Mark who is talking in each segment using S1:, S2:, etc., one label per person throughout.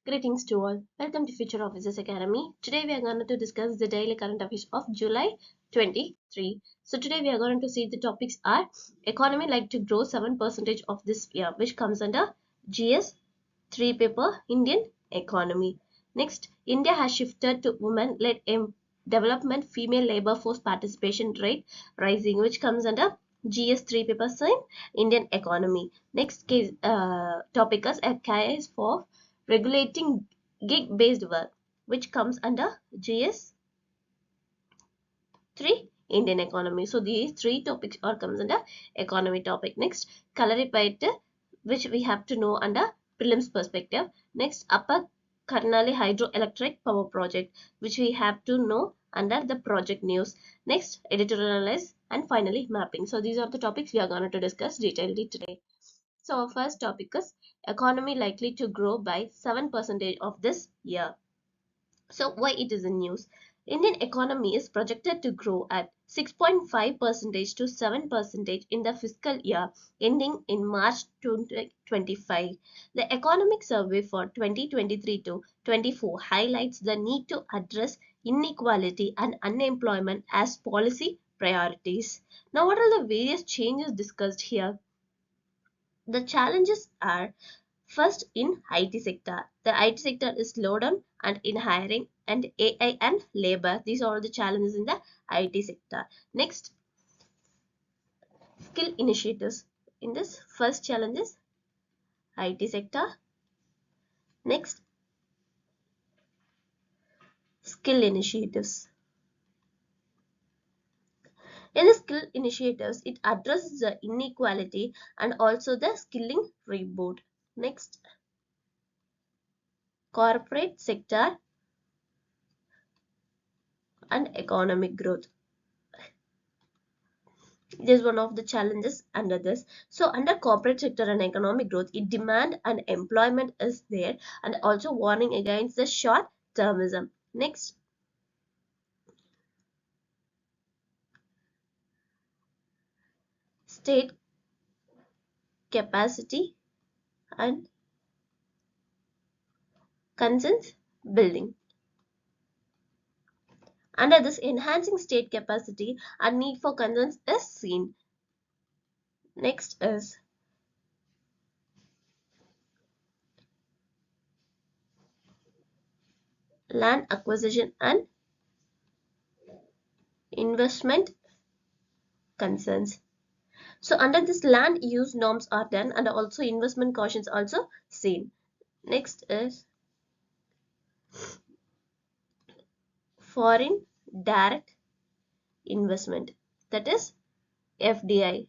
S1: Greetings to all. Welcome to Future Officers Academy. Today we are going to discuss the daily current affairs of July 23. So today we are going to see the topics are economy like to grow 7% of this year, which comes under GS 3 paper Indian economy. Next, India has shifted to women-led development female labor force participation rate rising, which comes under GS 3 paper sign Indian economy. Next case topic is a case for regulating gig-based work, which comes under GS 3 Indian economy. So these three topics are comes under economy topic. Next, Kalaripayat, which we have to know under prelims perspective. Next, Upper Karnali hydroelectric power project, which we have to know under the project news. Next, editorialize, and finally mapping. So these are the topics we are going to discuss detailedly today. So our first topic is economy likely to grow by 7% of this year. So why it is in news? Indian economy is projected to grow at 6.5% to 7% in the fiscal year ending in March 2025. The economic survey for 2023 to 24 highlights the need to address inequality and unemployment as policy priorities. Now, what are the various changes discussed here? The challenges are first in IT sector. The IT sector is slowed down and in hiring and AI and labor. These are the challenges in the IT sector. Next, skill initiatives. In this first challenge is IT sector. Next, skill initiatives. In the skill initiatives, it addresses the inequality and also the skilling reboot. Next, corporate sector and economic growth. It is one of the challenges under this. So under corporate sector and economic growth, it demand and employment is there and also warning against the short termism. Next, state capacity and consensus building. Under this, enhancing state capacity and need for consensus is seen. Next is land acquisition and investment concerns. So under this, land use norms are done and also investment cautions also seen. Next is foreign direct investment, that is FDI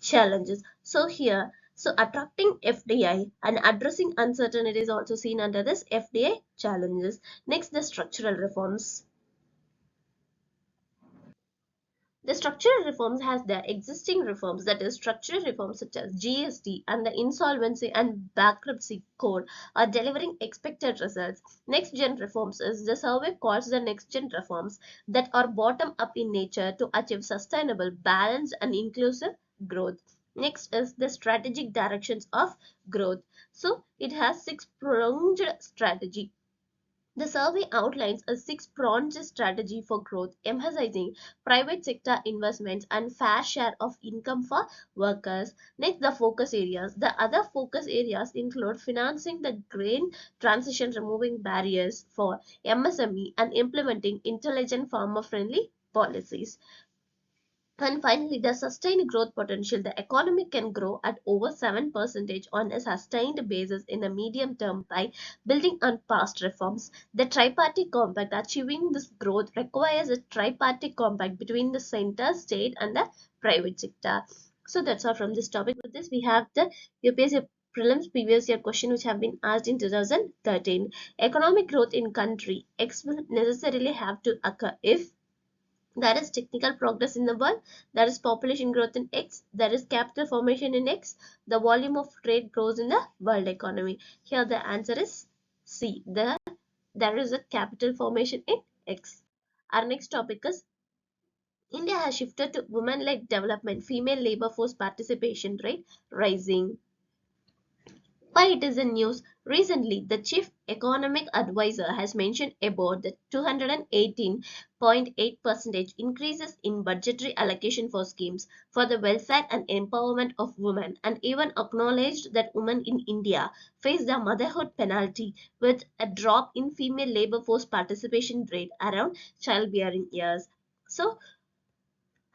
S1: challenges. So here, so attracting FDI and addressing uncertainties also seen under this FDI challenges. Next, the structural reforms. The structural reforms has their existing reforms, that is structural reforms such as GST and the insolvency and bankruptcy code are delivering expected results. Next gen reforms is the survey calls the next gen reforms that are bottom up in nature to achieve sustainable, balanced and inclusive growth. Next is the strategic directions of growth. So it has six pronged strategy. The survey outlines a six-pronged strategy for growth, emphasizing private sector investments and fair share of income for workers. Next, the focus areas. The other focus areas include financing the green transition, removing barriers for MSME, and implementing intelligent farmer-friendly policies. And finally, the sustained growth potential. The economy can grow at over 7% on a sustained basis in the medium term by building on past reforms. The tripartite compact. Achieving this growth requires a tripartite compact between the center, state, and the private sector. So that's all from this topic. With this, we have the UPSC prelims previous year question which have been asked in 2013. Economic growth in country will necessarily have to occur if there is technical progress in the world, there is population growth in X, there is capital formation in X, the volume of trade grows in the world economy. Here the answer is C. There is a capital formation in X. Our next topic is India has shifted to women-led development, female labor force participation rate rising. Why it is in news? Recently, the chief economic advisor has mentioned about the 218.8% increases in budgetary allocation for schemes for the welfare and empowerment of women, and even acknowledged that women in India face the motherhood penalty with a drop in female labor force participation rate around childbearing years. So,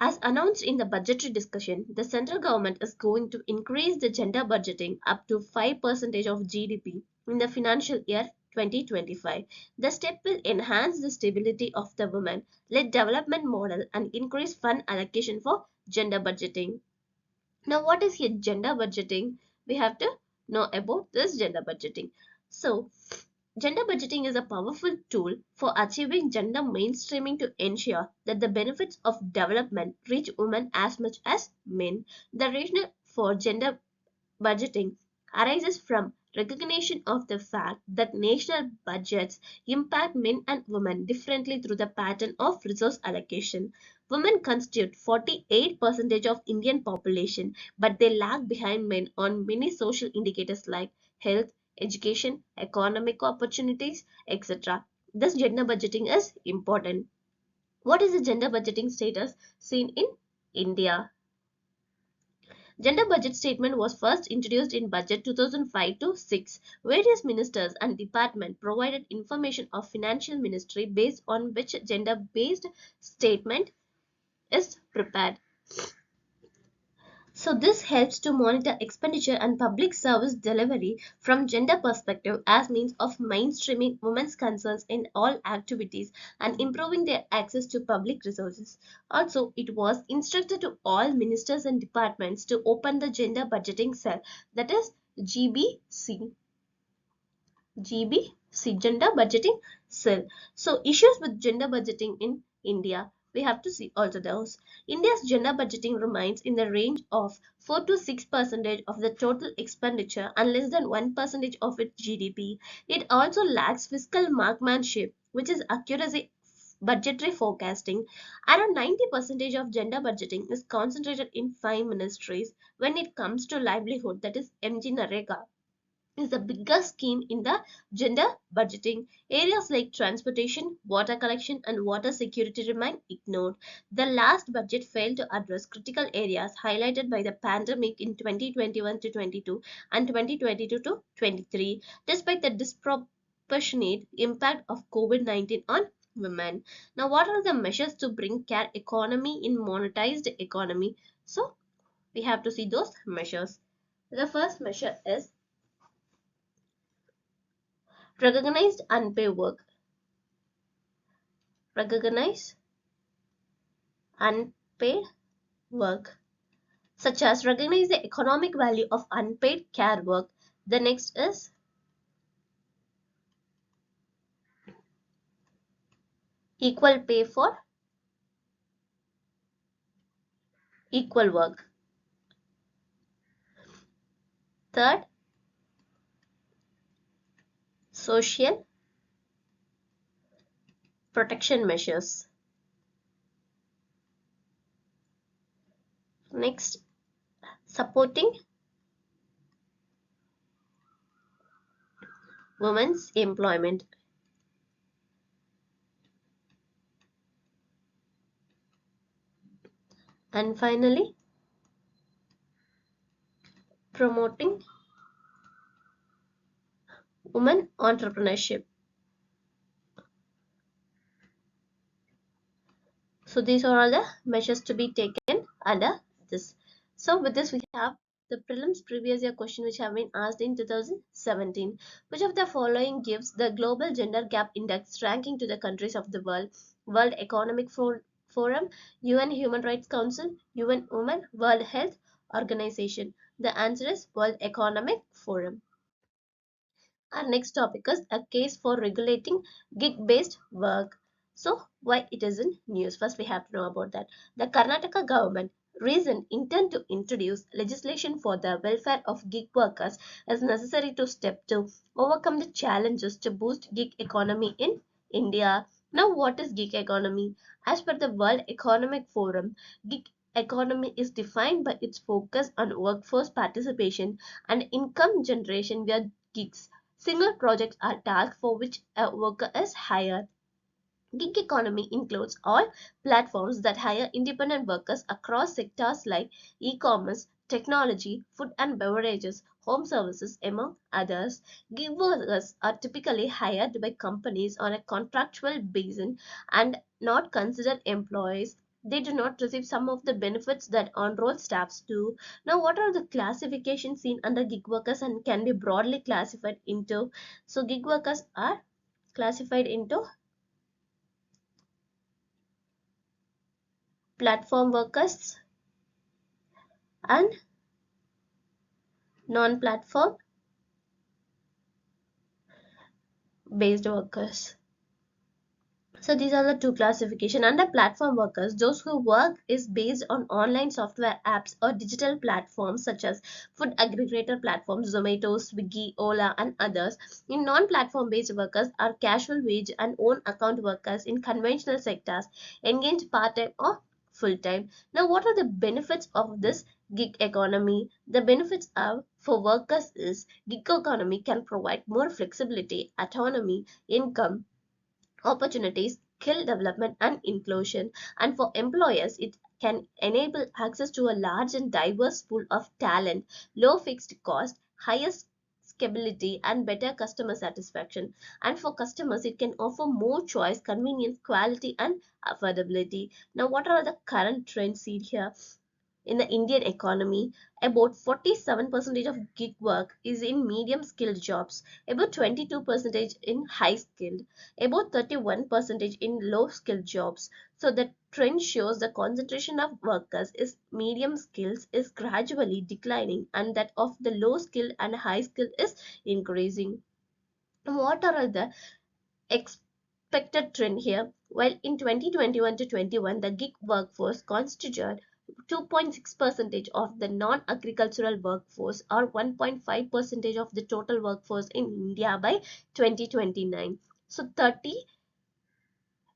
S1: as announced in the budgetary discussion, the central government is going to increase the gender budgeting up to 5% of GDP in the financial year 2025. The step will enhance the stability of the women-led development model and increase fund allocation for gender budgeting. Now, what is here gender budgeting? We have to know about this gender budgeting. So, gender budgeting is a powerful tool for achieving gender mainstreaming to ensure that the benefits of development reach women as much as men. The rationale for gender budgeting arises from recognition of the fact that national budgets impact men and women differently through the pattern of resource allocation. Women constitute 48% of Indian population, but they lag behind men on many social indicators like health, education, economic opportunities, etc. Thus, gender budgeting is important. What is the gender budgeting status seen in India? Gender budget statement was first introduced in Budget 2005 to 6. Various ministers and departments provided information of Financial Ministry based on which gender-based statement is prepared. So this helps to monitor expenditure and public service delivery from gender perspective as means of mainstreaming women's concerns in all activities and improving their access to public resources. Also, it was instructed to all ministers and departments to open the gender budgeting cell, that is GBC. GBC, gender budgeting cell. So issues with gender budgeting in India, we have to see also those. India's gender budgeting remains in the range of 4 to 6% of the total expenditure and less than 1% of its GDP. It also lacks fiscal marksmanship, which is accuracy budgetary forecasting. Around 90% of gender budgeting is concentrated in 5 ministries when it comes to livelihood, that is MG Narega is the biggest scheme in the gender budgeting. Areas like transportation, water collection, and water security remain ignored. The last budget failed to address critical areas highlighted by the pandemic in 2021 to 22 and 2022 to 23, despite the disproportionate impact of COVID-19 on women. Now, what are the measures to bring care economy in monetized economy? So, we have to see those measures. The first measure is recognized unpaid work. Recognize unpaid work, such as recognize the economic value of unpaid care work. The next is equal pay for equal work. Third, social protection measures. Next, supporting women's employment. And finally, promoting women entrepreneurship. So these are all the measures to be taken under this. So with this we have the prelims previous year question which have been asked in 2017. Which of the following gives the global gender gap index ranking to the countries of the world? World Economic Forum, UN Human Rights Council, UN Women, World Health Organization. The answer is World Economic Forum. Our next topic is a case for regulating gig-based work. So, why it is in news? First, we have to know about that. The Karnataka government reason intend to introduce legislation for the welfare of gig workers is necessary to step to overcome the challenges to boost gig economy in India. Now, what is gig economy? As per the World Economic Forum, gig economy is defined by its focus on workforce participation and income generation via gigs Single projects are tasks for which a worker is hired. Gig economy includes all platforms that hire independent workers across sectors like e-commerce, technology, food and beverages, home services, among others. Gig workers are typically hired by companies on a contractual basis and not considered employees. They do not receive some of the benefits that on-roll staffs do. Now, what are the classifications seen under gig workers and can be broadly classified into? So, gig workers are classified into platform workers and non-platform based workers. So these are the two classification. Under platform workers, those who work is based on online software apps or digital platforms such as food aggregator platforms, Zomato, Swiggy, Ola, and others. In non-platform based workers are casual wage and own account workers in conventional sectors, engaged part-time or full-time. Now, what are the benefits of this gig economy? The benefits are for workers is gig economy can provide more flexibility, autonomy, income opportunities, skill development, and inclusion. And for employers, it can enable access to a large and diverse pool of talent, low fixed cost, higher scalability, and better customer satisfaction. And for customers, it can offer more choice, convenience, quality, and affordability. Now, what are the current trends seen here? In the Indian economy, about 47% of gig work is in medium skilled jobs, about 22% in high skilled, about 31% in low skilled jobs. So the trend shows the concentration of workers is medium skills is gradually declining and that of the low skilled and high skilled is increasing. What are the expected trend here? Well, in 2021 to 21, the gig workforce constituted 2.6% of the non-agricultural workforce or 1.5% of the total workforce in India by 2029. So 30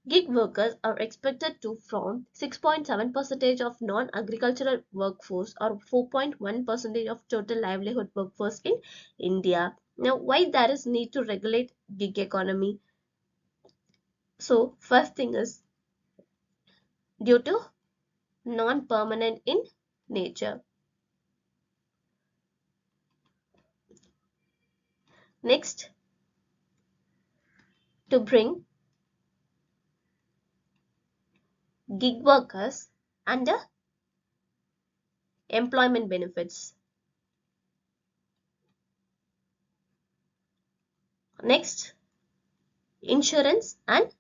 S1: gig workers are expected to form 6.7% of non-agricultural workforce or 4.1% of total livelihood workforce in India. Now, why there is need to regulate gig economy? So first thing is due to non-permanent in nature. Next, to bring gig workers under employment benefits. Next, insurance and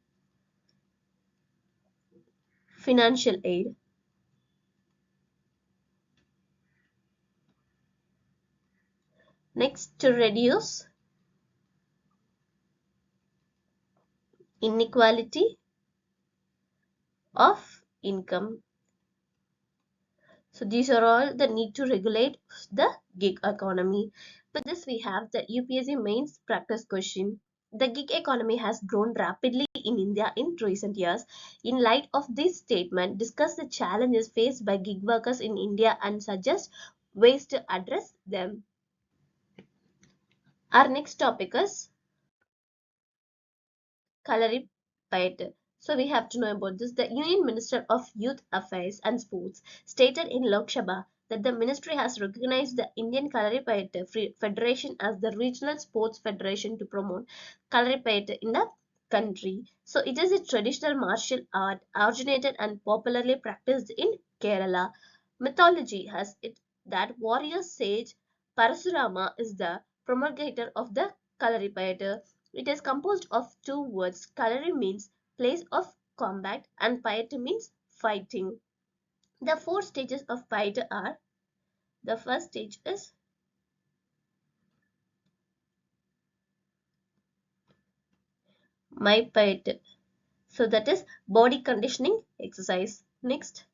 S1: financial aid. Next, to reduce inequality of income. So these are all the need to regulate the gig economy. With this we have the UPSC mains practice question. The gig economy has grown rapidly in India in recent years. In light of this statement, discuss the challenges faced by gig workers in India and suggest ways to address them. Our next topic is Kalari Paite. So we have to know about this. The Union Minister of Youth Affairs and Sports stated in Lok Sabha that the ministry has recognized the Indian Kalari Paite Federation as the regional sports federation to promote Kalari Paite in the country. So it is a traditional martial art originated and popularly practiced in Kerala. Mythology has it that warrior sage Parasurama is the promulgator of the Kalari Paite. It is composed of two words. Kalari means place of combat and Paite means fighting. The four stages of Paite are: the first stage is My Paite. So that is body conditioning exercise. Next,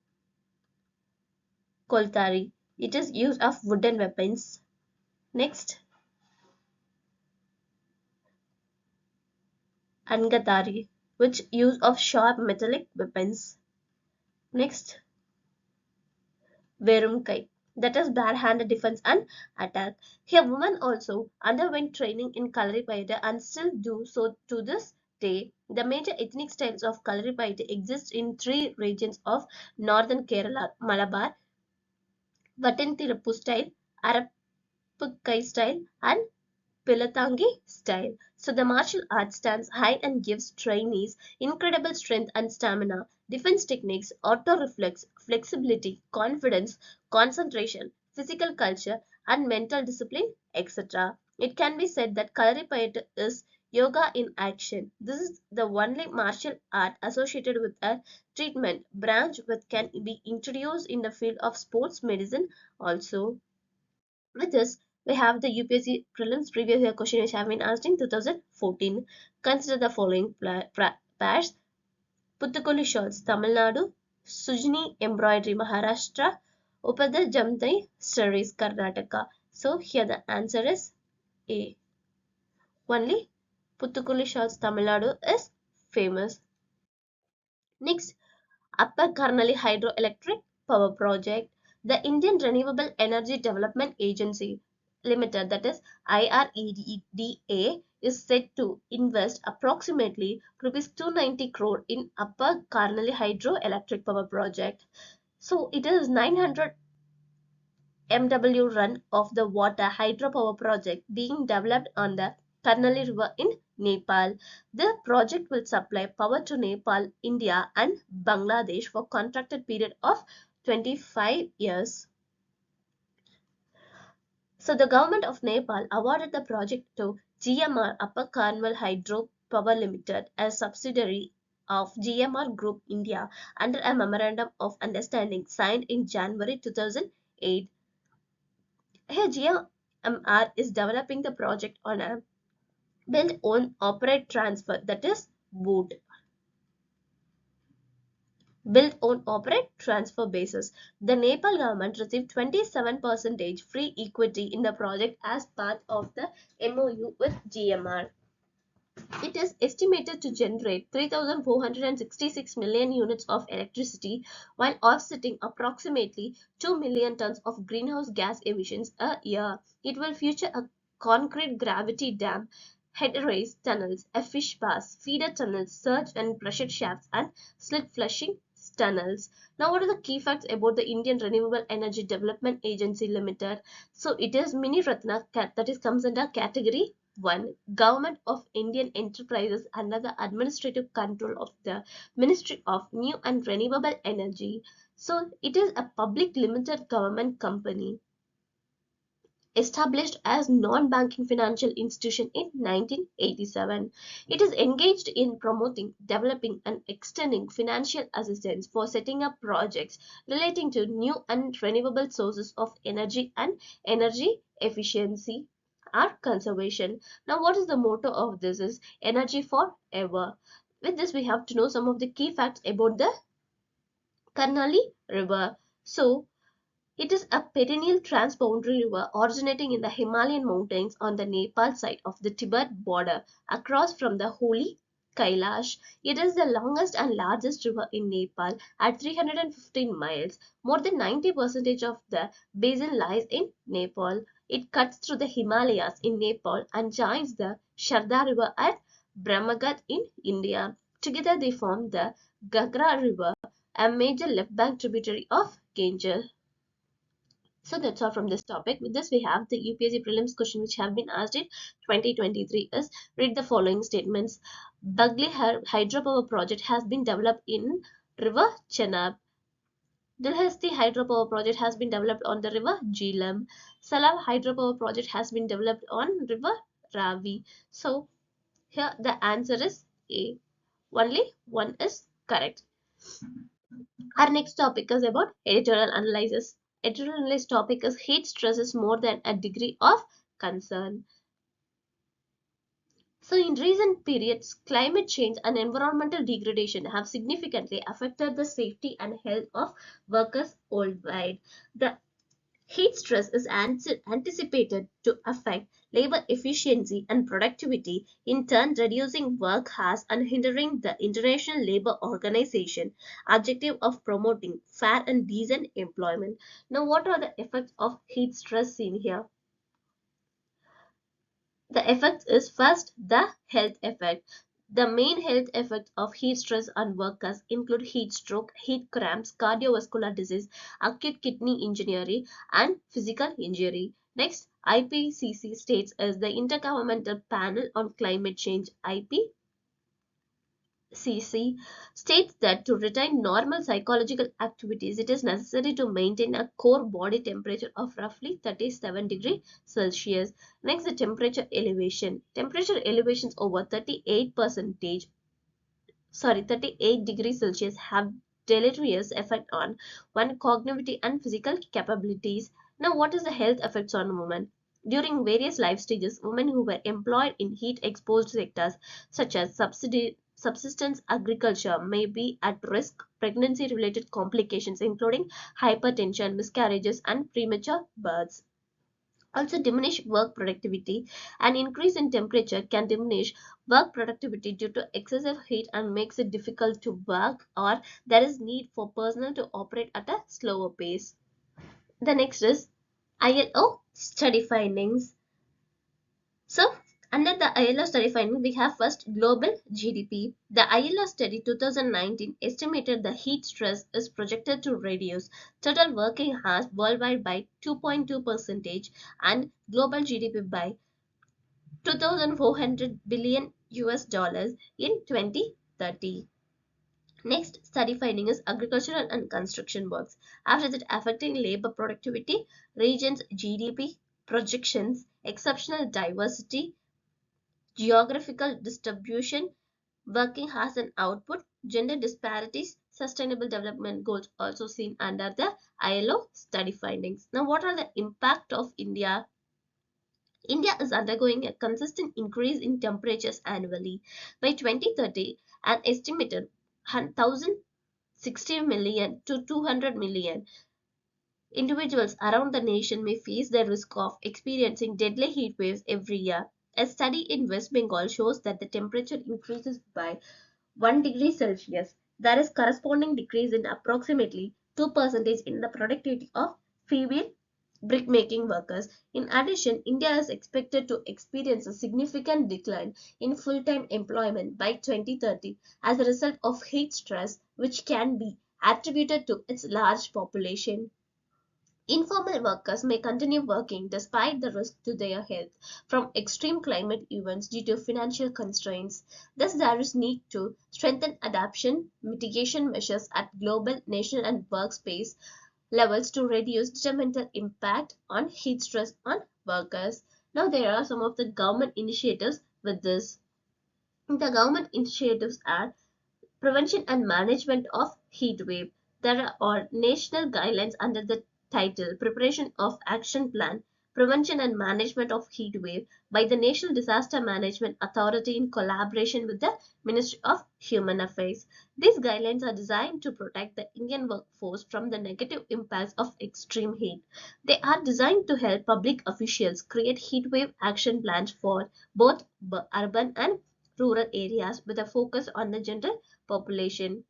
S1: Koltari. It is use of wooden weapons. Next, Angatari, which use of sharp metallic weapons. Next, Verumkai. that is bare-handed defense and attack. Here, women also underwent training in Kalaripayattu and still do so to this day. The major ethnic styles of Kalaripayattu exist in three regions of northern Kerala: Malabar, Vattinathilappu style, Arapakkai style, and Pilatangi style. So the martial art stands high and gives trainees incredible strength and stamina, defense techniques, auto reflex, flexibility, confidence, concentration, physical culture, and mental discipline, etc. It can be said that Kalaripayattu is yoga in action. This is the only martial art associated with a treatment branch which can be introduced in the field of sports medicine also. With this, we have the UPSC prelims previous year question which have been asked in 2014. Consider the following pairs: Puthukoli shawls, Tamil Nadu; Sujni embroidery, Maharashtra; Upadar Jamtai sarees, Karnataka. So here the answer is A. Only Puthukoli shawls, Tamil Nadu is famous. Next, Upper Karnali Hydroelectric Power Project. The Indian Renewable Energy Development Agency Limited, that is IREDA, is set to invest approximately rupees 290 crore in Upper Karnali Hydroelectric Power Project. So it is 900 MW run of the water hydropower project being developed on the Karnali River in Nepal. The project will supply power to Nepal, India, and Bangladesh for contracted period of 25 years. So the government of Nepal awarded the project to GMR Upper Karnal Hydro Power Limited, a subsidiary of GMR Group India, under a memorandum of understanding signed in January 2008. Here, GMR is developing the project on a build, own, operate, transfer, that is BOOT. Build, own, operate, transfer basis. The Nepal government received 27% free equity in the project as part of the MOU with GMR. It is estimated to generate 3,466 million units of electricity while offsetting approximately 2 million tons of greenhouse gas emissions a year. It will feature a concrete gravity dam, head-raised tunnels, a fish pass, feeder tunnels, surge and pressure shafts, and slit flushing tunnels. Now, what are the key facts about the Indian Renewable Energy Development Agency Limited? So, it is Mini Ratna, that is comes under category 1. Government of Indian Enterprises under the administrative control of the Ministry of New and Renewable Energy. So, it is a public limited government company established as non-banking financial institution in 1987. It is engaged in promoting, developing and extending financial assistance for setting up projects relating to new and renewable sources of energy and energy efficiency or conservation. Now, what is the motto of this? Is energy forever. With this, we have to know some of the key facts about the Karnali River. So, it is a perennial transboundary river originating in the Himalayan mountains on the Nepal side of the Tibet border, across from the holy Kailash. It is the longest and largest river in Nepal at 315 miles. More than 90% of the basin lies in Nepal. It cuts through the Himalayas in Nepal and joins the Sharda River at Brahmagat in India. Together they form the Gagra River, a major left bank tributary of Ganges. So that's all from this topic. With this, we have the UPSC prelims question which have been asked in 2023 is: read the following statements. Bugli hydropower project has been developed in river Chenab. Dulhasti hydropower project has been developed on the river Jhelum. Salav hydropower project has been developed on river Ravi. So here the answer is A. Only one is correct. Our next topic is about editorial analysis. Editorial analysis topic is heat stresses more than a degree of concern. So in recent periods, climate change and environmental degradation have significantly affected the safety and health of workers worldwide. The heat stress is anticipated to affect labor efficiency and productivity, in turn reducing work hours and hindering the International Labour Organization objective of promoting fair and decent employment. Now, what are the effects of heat stress seen here? The effect is first the health effect. The main health effects of heat stress on workers include heat stroke, heat cramps, cardiovascular disease, acute kidney injury, and physical injury. Next, IPCC states as the Intergovernmental Panel on Climate Change IPCC states that to retain normal psychological activities, it is necessary to maintain a core body temperature of roughly 37 degrees Celsius. Next, the temperature elevation. Temperature elevations over 38 degrees Celsius have deleterious effect on one cognitive and physical capabilities. Now, what is the health effects on women? During various life stages, women who were employed in heat exposed sectors such as subsistence agriculture may be at risk pregnancy related complications including hypertension, miscarriages, and premature births. Also, diminish work productivity. An increase in temperature can diminish work productivity due to excessive heat and makes it difficult to work, or there is need for personnel to operate at a slower pace. The next is ILO study findings. So, under the ILO study finding, we have first global GDP. The ILO study 2019 estimated the heat stress is projected to reduce total working hours worldwide by 2.2 percentage and global GDP by 2,400 billion US dollars in 2030. Next study finding is agricultural and construction works. After that, affecting labor productivity, regions GDP projections, exceptional diversity, geographical distribution, working hours and output, gender disparities, sustainable development goals also seen under the ILO study findings. Now, what are the impact of India? India is undergoing a consistent increase in temperatures annually. By 2030, an estimated 1,060 million to 200 million individuals around the nation may face the risk of experiencing deadly heat waves every year. A study in West Bengal shows that the temperature increases by 1 degree Celsius. There is corresponding decrease in approximately 2% in the productivity of female brickmaking workers. In addition, India is expected to experience a significant decline in full-time employment by 2030 as a result of heat stress, which can be attributed to its large population. Informal workers may continue working despite the risk to their health from extreme climate events due to financial constraints. Thus, there is need to strengthen adaptation mitigation measures at global, national, and workspace levels to reduce detrimental impact on heat stress on workers. Now, there are some of the government initiatives with this. The government initiatives are prevention and management of heat wave. There are national guidelines under the title Preparation of Action Plan, Prevention and Management of Heat Wave by the National Disaster Management Authority in collaboration with the Ministry of Human Affairs. These guidelines are designed to protect the Indian workforce from the negative impacts of extreme heat. They are designed to help public officials create heat wave action plans for both urban and rural areas with a focus on the general population.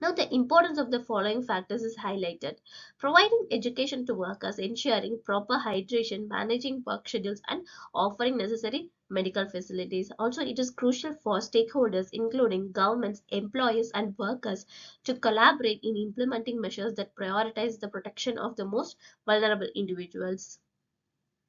S1: Now, the importance of the following factors is highlighted: providing education to workers, ensuring proper hydration, managing work schedules, and offering necessary medical facilities. Also, it is crucial for stakeholders, including governments, employers, and workers, to collaborate in implementing measures that prioritize the protection of the most vulnerable individuals.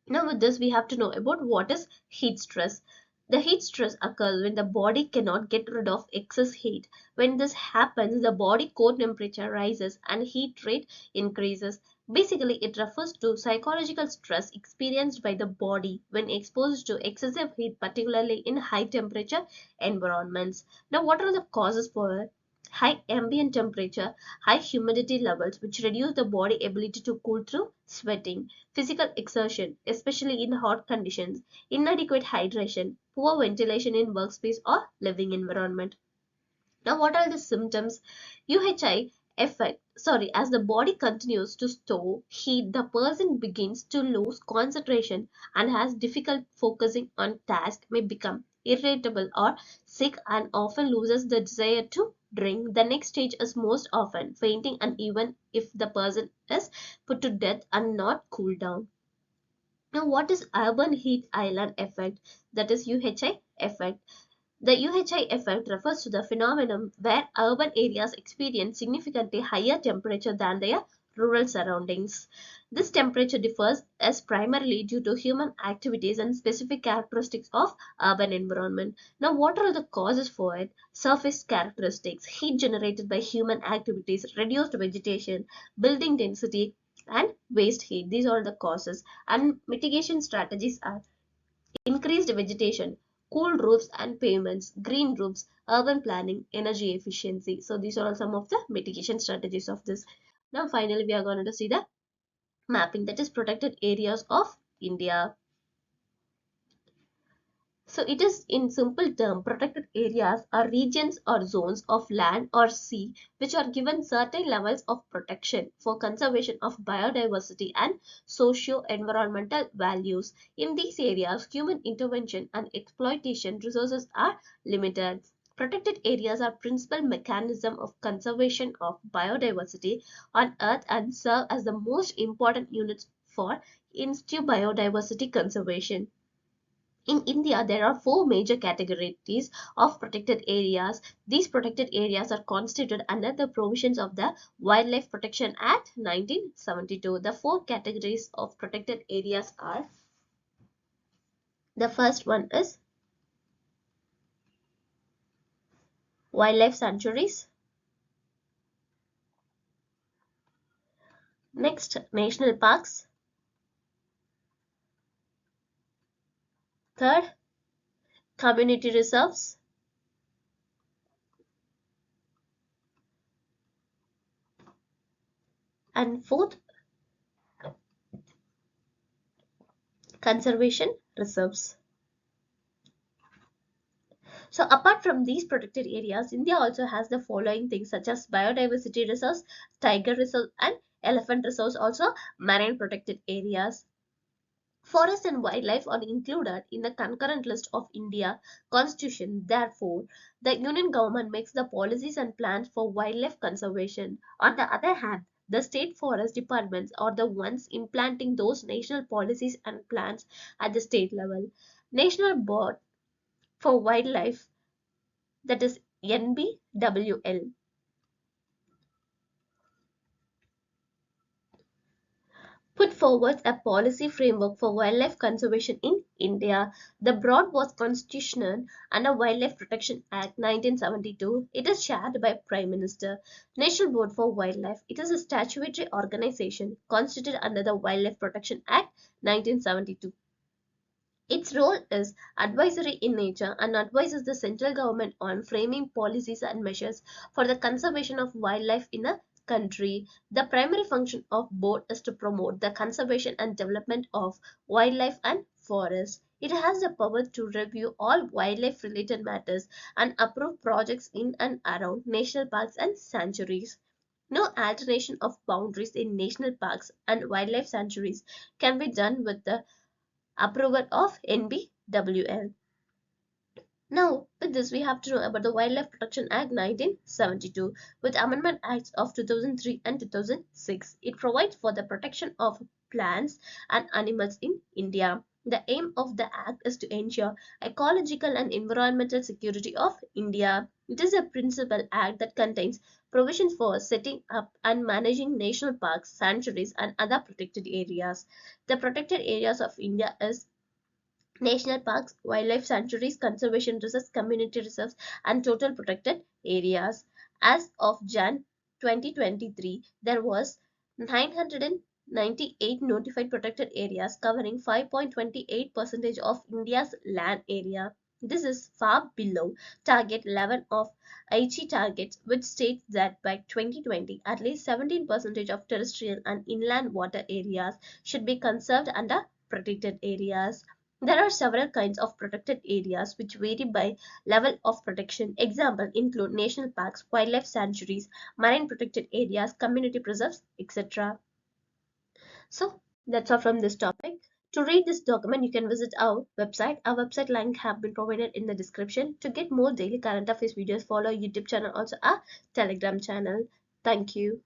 S1: Now, with this, we have to know about what is heat stress. The heat stress occurs when the body cannot get rid of excess heat. When this happens, the body core temperature rises and heat rate increases. Basically, it refers to psychological stress experienced by the body when exposed to excessive heat, particularly in high temperature environments. Now, what are the causes for it? High ambient temperature, high humidity levels, which reduce the body ability to cool through sweating, physical exertion, especially in hot conditions, inadequate hydration, poor ventilation in workspace or living environment. Now, what are the symptoms? UHI effect as the body continues to store heat, the person begins to lose concentration and has difficult focusing on task, may become irritable or sick, and often loses the desire to drink. The next stage is most often fainting, and even if the person is put to death and not cooled down. Now, what is urban heat island effect? That is UHI effect. The UHI effect refers to the phenomenon where urban areas experience significantly higher temperature than their rural surroundings. This temperature differs as primarily due to human activities and specific characteristics of urban environment. Now, what are the causes for it? Surface characteristics, heat generated by human activities, reduced vegetation, building density, and waste heat. These are the causes. And mitigation strategies are increased vegetation, cool roofs and pavements, green roofs, urban planning, energy efficiency. So these are all some of the mitigation strategies of this. Now finally we are going to see the mapping, that is protected areas of India. So it is in simple term, protected areas are regions or zones of land or sea which are given certain levels of protection for conservation of biodiversity and socio-environmental values. In these areas, human intervention and exploitation resources are limited. Protected areas are principal mechanism of conservation of biodiversity on Earth and serve as the most important units for in situ biodiversity conservation. In India, there are four major categories of protected areas. These protected areas are constituted under the provisions of the Wildlife Protection Act 1972. The four categories of protected areas are: the first one is wildlife sanctuaries, next national parks, third community reserves, and fourth conservation reserves. So apart from these protected areas, India also has the following things such as biodiversity reserves, tiger reserve, and elephant reserves, also marine protected areas. Forest and wildlife are included in the concurrent list of India Constitution. Therefore, the Union government makes the policies and plans for wildlife conservation. On the other hand, the state forest departments are the ones implanting those national policies and plans at the state level. National Board for Wildlife, that is NBWL, put forward a policy framework for wildlife conservation in India. The board was constitutional under Wildlife Protection Act 1972. It is chaired by Prime Minister. National Board for Wildlife. It is a statutory organization constituted under the Wildlife Protection Act 1972. Its role is advisory in nature and advises the central government on framing policies and measures for the conservation of wildlife in a country. The primary function of board is to promote the conservation and development of wildlife and forests. It has the power to review all wildlife related matters and approve projects in and around national parks and sanctuaries. No alteration of boundaries in national parks and wildlife sanctuaries can be done with the approval of NBWL. Now, with this, we have to know about the Wildlife Protection Act 1972 with Amendment Acts of 2003 and 2006. It provides for the protection of plants and animals in India. The aim of the Act is to ensure ecological and environmental security of India. It is a principal act that contains provisions for setting up and managing national parks, sanctuaries, and other protected areas. The protected areas of India is national parks, wildlife sanctuaries, conservation reserves, community reserves, and total protected areas. As of Jan 2023, there was 998 notified protected areas covering 5.28% of India's land area. This is far below target 11 of Aichi targets, which states that by 2020, at least 17% of terrestrial and inland water areas should be conserved under protected areas. There are several kinds of protected areas which vary by level of protection. Examples include national parks, wildlife sanctuaries, marine protected areas, community preserves, etc. So that's all from this topic. To read this document, you can visit our website. Our website link have been provided in the description. To get more daily current affairs videos, follow our YouTube channel, also our Telegram channel. Thank you.